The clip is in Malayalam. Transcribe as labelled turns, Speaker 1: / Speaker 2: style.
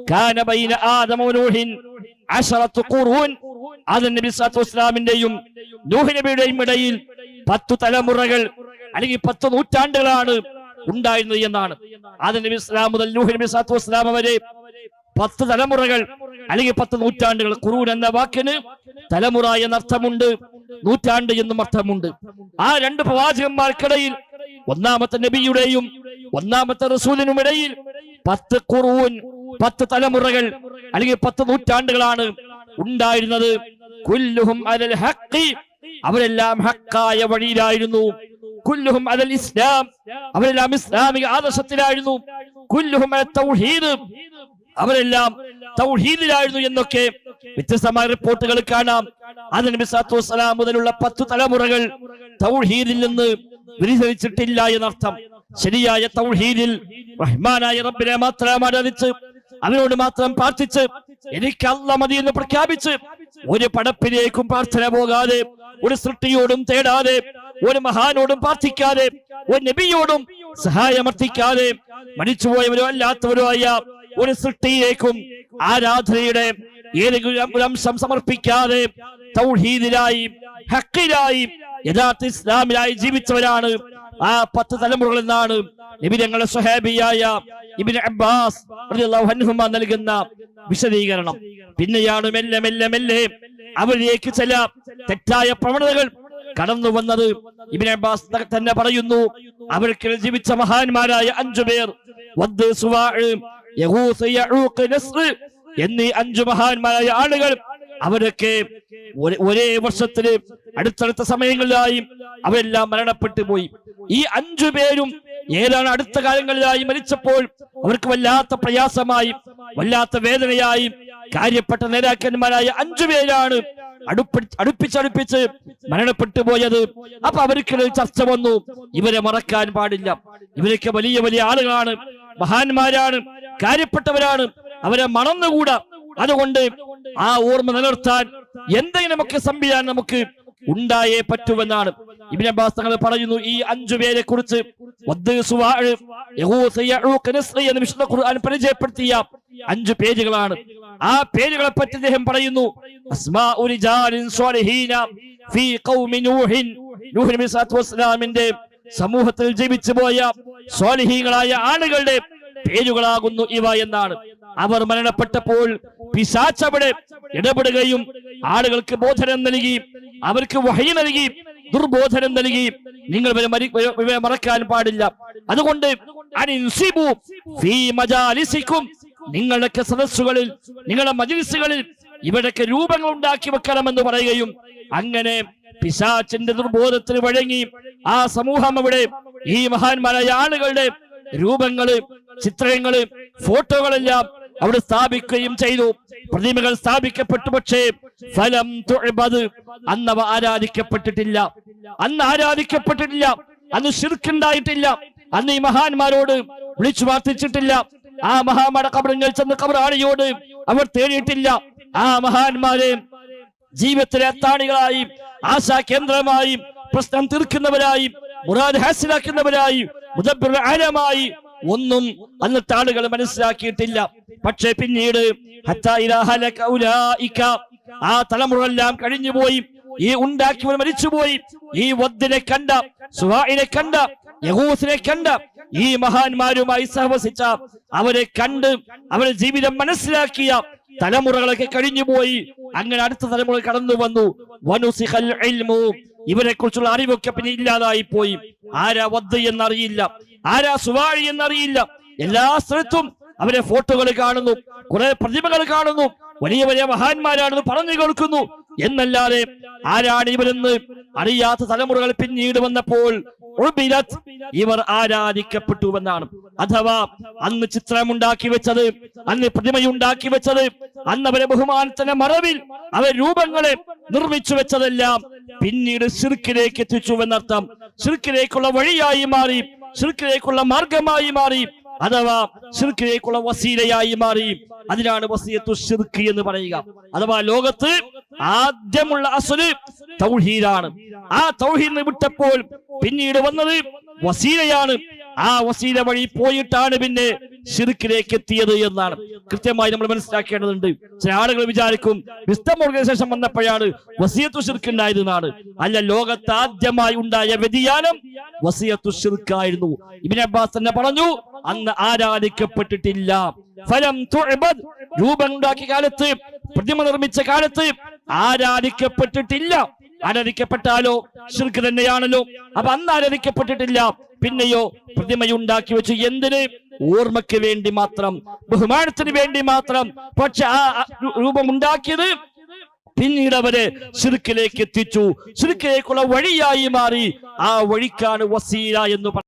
Speaker 1: കാന ബൈന ആദമ വനൂഹിൻ 10 ഖുറൂൻ. ആദം നബി സ്വല്ലല്ലാഹു അലൈഹി വസല്ലമിന്റെയും നൂഹ് നബിയുടെയും ഇടയിൽ 10 തലമുറകൾ അല്ലെങ്കിൽ 10 നൂറ്റാണ്ടുകളാണ് ഉണ്ടായിരുന്നത് എന്നാണ്. ആദം നബി സ്വല്ലല്ലാഹു മുതൽ നൂഹ് നബി സ്വല്ലല്ലാഹു അലൈഹി വസല്ലം വരെ 10 തലമുറകൾ അല്ലെങ്കിൽ 10 നൂറ്റാണ്ടുകൾ. ഖുറൂൻ എന്ന വാക്കിന് തലമുറ എന്നർത്ഥമുണ്ട്, നൂറ്റാണ്ട് എന്നും അർത്ഥമുണ്ട്. ആ രണ്ട് പ്രവാചകന്മാർക്കിടയിൽ ഒന്നാമത്തെ നബിയുടെയും ഒന്നാമത്തെ റസൂലിനും ഇടയിൽ 10 ഖുറൂൻ 10 തലമുറകൾ അല്ലെങ്കിൽ 10 നൂറ്റാണ്ടുകളാണ് ഉണ്ടായിരുന്നത്. കുല്ലുഹും അലൽ ഹഖ്, അവരെല്ലാം ഹക്കായ വഴിയിലായിരുന്നു. കുല്ലുഹും അലൽ ഇസ്ലാം, അവരെല്ലാം ഇസ്ലാമിക ആദർശത്തിലായിരുന്നു. കുല്ലുഹും അലൽ തൗഹീദ്, അവരെല്ലാം തൗഹീദിലായിരുന്നു എന്നൊക്കെ വ്യത്യസ്തമായ റിപ്പോർട്ടുകൾ കാണാം. ആദം നബി സ്വല്ലല്ലാഹു അലൈഹി വസല്ലം മുതലുള്ള 10 തലമുറകൾ തൗഹീദിൽ നിന്ന് വ്യതിചലിച്ചിട്ടില്ല എന്നർത്ഥം. ശരിയായ തൗഹീദിൽ റഹ്മാനായ റബ്ബിനെ മാത്രം ആരാധിച്ച് അവനോട് മാത്രം പ്രാർത്ഥിച്ച് എനിക്ക് അല്ലാഹ് മതി എന്ന് പ്രഖ്യാപിച്ച് ഒരു പടപ്പിലേക്കും പ്രാർത്ഥന പോകാതെ, ഒരു സൃഷ്ടിയോടും തേടാതെ, ഒരു മഹാനോടും പ്രാർത്ഥിക്കാതെ, ഒരു നബിയോടും സഹായമർത്ഥിക്കാതെ, മരിച്ചുപോയവരോ അല്ലാത്തവരോ ആയ ഒരു സൃഷ്ടിയിലേക്കും ആരാധനയുടെ ഏതെങ്കിലും അംശം സമർപ്പിക്കാതെ തൗഹീദിലായി ഹഖിലായി യഥാർത്ഥ ഇസ്ലാമിലായി ജീവിച്ചവരാണ് ആ 10 തലമുറകൾ എന്നാണ് നബി തങ്ങളുടെ സ്വഹാബിയായ ഇബ്നു അബ്ബാസ് റളിയല്ലാഹു അൻഹുമ നൽകുന്ന വിശദീകരണം. പിന്നെയാണ് മെല്ലെ മെല്ലെ മെല്ലെ അവരിലേക്ക് ചില തെറ്റായ പ്രവണതകൾ കടന്നു വന്നത്. ഇബ്നു അബ്ബാസ് തന്നെ പറയുന്നു, അവർക്ക് ജീവിച്ച മഹാന്മാരായ 5 പേർ, വദ്, സുവാഅ്, യഗൂസ്, യഊഖ്, നസ്ർ എന്നീ 5 മഹാന്മാരായ ആളുകൾ അവരൊക്കെ ഒരേ വർഷത്തില് അടുത്തടുത്ത സമയങ്ങളിലായി അവരെല്ലാം മരണപ്പെട്ടു പോയി. ഈ 5 പേരും ഏതാണ് അടുത്ത കാലങ്ങളിലായി മരിച്ചപ്പോൾ അവർക്ക് വല്ലാത്ത പ്രയാസമായി, വല്ലാത്ത വേദനയായി. കാര്യപ്പെട്ട നേതാക്കന്മാരായ 5 പേരാണ് അടുപ്പിച്ചടുപ്പിച്ച് മരണപ്പെട്ടു പോയത്. അപ്പൊ അവർക്കിടയിൽ ചർച്ച വന്നു, ഇവരെ മറക്കാൻ പാടില്ല, ഇവരൊക്കെ വലിയ വലിയ ആളുകളാണ്, മഹാന്മാരാണ്, കാര്യപ്പെട്ടവരാണ്, അവരെ മറന്നുകൂടാ. അതുകൊണ്ട് ആ ഓർമ്മ നിലനിർത്താൻ എന്തെങ്കിലുമൊക്കെ സംവിധാനം നമുക്ക് ഉണ്ടായേ പറ്റുമെന്നാണ് ഇബ്നു അബ്ബാസ് തങ്ങൾ പറയുന്നു. ഈ 5 പേരെ കുറിച്ച് എന്ന് വിശുദ്ധ ഖുർആൻ പരിചയപ്പെടുത്തിയ 5 പേജുകളാണ്. ആ പേജുകളെ പറ്റി അദ്ദേഹം പറയുന്നു, അസ്മാഉ റിജാലിൻ സ്വാലിഹീന ഫീ ഖൗമി നൂഹിൻ, നൂഹ് നബി സ്വല്ലല്ലാഹു അലൈഹി വസല്ലമിന്റെ സമൂഹത്തിൽ ജീവിച്ചു പോയ സ്വാലിഹീങ്ങളായ ആളുകളുടെ പേരുകളാകുന്നു ഇവ എന്നാണ്. അവർ മരണപ്പെട്ടപ്പോൾ പിശാച് അവിടെ ഇടപെടുകയും ആളുകൾക്ക് ബോധനം നൽകി, അവർക്ക് വഹയി നൽകി, ദുർബോധനം നൽകി, നിങ്ങൾ ഇവരെ മറക്കാൻ പാടില്ല. അതുകൊണ്ട് അനിൻസിബു ഫീ മജാലിസിക്കും, നിങ്ങളുടെ സദസ്സുകളിൽ, നിങ്ങളുടെ മജ്ലിസുകളിൽ ഇവരൊക്കെ രൂപങ്ങൾ ഉണ്ടാക്കി വെക്കണമെന്ന് പറയുകയും, അങ്ങനെ പിശാചിന്റെ ദുർബോധത്തിന് വഴങ്ങി ആ സമൂഹം അവിടെ ഈ മഹാന്മാരായ ആളുകളുടെ രൂപങ്ങള്, ചിത്രങ്ങള്, ഫോട്ടോകളെല്ലാം അവിടെ സ്ഥാപിക്കുകയും ചെയ്തു. പ്രതിമകൾ സ്ഥാപിക്കപ്പെട്ടു. പക്ഷേ ഫലം തുഅബദ്, അന്നവ ആരാധിക്കപ്പെട്ടിട്ടില്ല, അന്ന് ശിർക്കുണ്ടായിട്ടില്ല, അന്ന് ഈ മഹാന്മാരോട് വിളിച്ചു പ്രാർത്ഥിച്ചിട്ടില്ല, ആ മഹാന്മാരുടെ ഖബറിൽ ചെന്ന് ഖബറാളിയോട് അവർ തേടിയിട്ടില്ല. ആ മഹാന്മാരെ ജീവിതത്തിലെ അത്താണികളായി, ആശാ കേന്ദ്രമായി, പ്രശ്നം തീർക്കുന്നവരായി, മുറാദ് ഹാസിലാക്കുന്നവരായി, മുദബ്ബിറുൽ ആലമായി ഒന്നും അന്നത്തെ ആളുകൾ മനസ്സിലാക്കിയിട്ടില്ല. പക്ഷേ പിന്നീട് ആ തലമുറയെല്ലാം കഴിഞ്ഞുപോയി, ഈ ഉണ്ടാക്കിയവർ മരിച്ചുപോയി, ഈ വദ്ദിനെ കണ്ട, സുവാഇനെ കണ്ട, യഗൂസിനെ കണ്ട ഈ മഹാന്മാരുമായി സഹവസിച്ച, അവരെ കണ്ട് അവരുടെ ജീവിതം മനസ്സിലാക്കിയ തലമുറകളൊക്കെ കഴിഞ്ഞുപോയി. അങ്ങനെ അടുത്ത തലമുറ കടന്നു വന്നു. വനുസിഖൽ ഇൽമു, ഇവരെ കുറിച്ചുള്ള അറിവൊക്കെ പിന്നെ ഇല്ലാതായി പോയി. ആരാ വദ് എന്നറിയില്ല, ആരാ സുവാഴി എന്നറിയില്ല. എല്ലാ സ്ഥലത്തും അവരെ ഫോട്ടോകൾ കാണുന്നു, കുറെ പ്രതിമകൾ കാണുന്നു, വലിയ വലിയ മഹാന്മാരാണെന്ന് പറഞ്ഞു കേൾക്കുന്നു എന്നല്ലാതെ ആരാണ് ഇവരെന്ന് അറിയാത്ത തലമുറകൾ പിന്നീട് വന്നപ്പോൾ ഇവർ ആരാധിക്കപ്പെട്ടുവെന്നാണ്. അഥവാ അന്ന് ചിത്രമുണ്ടാക്കി വെച്ചത്, അന്ന് പ്രതിമയുണ്ടാക്കി വെച്ചത്, അന്ന് അവരെ ബഹുമാനത്തിന്റെ മറവിൽ അവർ രൂപങ്ങളെ നിർമ്മിച്ചു വെച്ചതെല്ലാം പിന്നീട് ശിർക്കിലേക്ക് എത്തിച്ചുവെന്നർത്ഥം. ശിർക്കിലേക്കുള്ള വഴിയായി മാറി, ശിർക്കിലേക്കുള്ള മാർഗമായി മാറി, അഥവാ ശിർക്കിലേക്കുള്ള വസീലയായി മാറി. അതിനാണ് വസിയത്തു ശിർക്ക് എന്ന് പറയുക. അഥവാ ലോകത്ത് ആദ്യമുള്ള അസ്ല് തൗഹീദാണ്. ആ തൗഹീദിനെ വിട്ടപ്പോൾ പിന്നീട് വന്നത് വസീലയാണ്. ആ വസീല വഴി പോയിട്ടാണ് പിന്നെ ശിർക്കിലേക്ക് എത്തിയത് എന്നാണ് കൃത്യമായി നമ്മൾ മനസ്സിലാക്കേണ്ടതുണ്ട്. ചില ആളുകൾ വിചാരിക്കും വിസ്ഡം ഓർഗനൈസേഷൻ വന്നപ്പോഴാണ് വസിയത്തു ശിർക്ക് ഉണ്ടായത് എന്നാണ്. അല്ല, ലോകത്ത് ആദ്യമായി ഉണ്ടായ വ്യതിയാനം വസിയത്തു ശിർക്കായിരുന്നു. ഇബ്നു അബ്ബാസ് തന്നെ പറഞ്ഞു, അന്ന് ആരാധിക്കപ്പെട്ടിട്ടില്ല. ഫലം തുഅബദ്, രൂപം ഉണ്ടാക്കിയ കാലത്ത്, പ്രതിമ നിർമ്മിച്ച കാലത്ത് ആരാധിക്കപ്പെട്ടിട്ടില്ല. ആരാധിക്കപ്പെട്ടാലോ ശിർക്ക് തന്നെയാണല്ലോ. അപ്പൊ അന്ന് ആരാധിക്കപ്പെട്ടിട്ടില്ല. പിന്നെയോ പ്രതിമയുണ്ടാക്കി വെച്ച് എന്തിന്? ഓർമ്മയ്ക്ക് വേണ്ടി മാത്രം, ബഹുമാനത്തിന് വേണ്ടി മാത്രം. പക്ഷെ ആ രൂപം ഉണ്ടാക്കിയത് പിന്നീട് അവരെ ശിർക്കിലേക്ക് എത്തിച്ചു, ശിർക്കിലേക്കുള്ള വഴിയായി മാറി. ആ വഴിക്കാണ് വസീല എന്ന്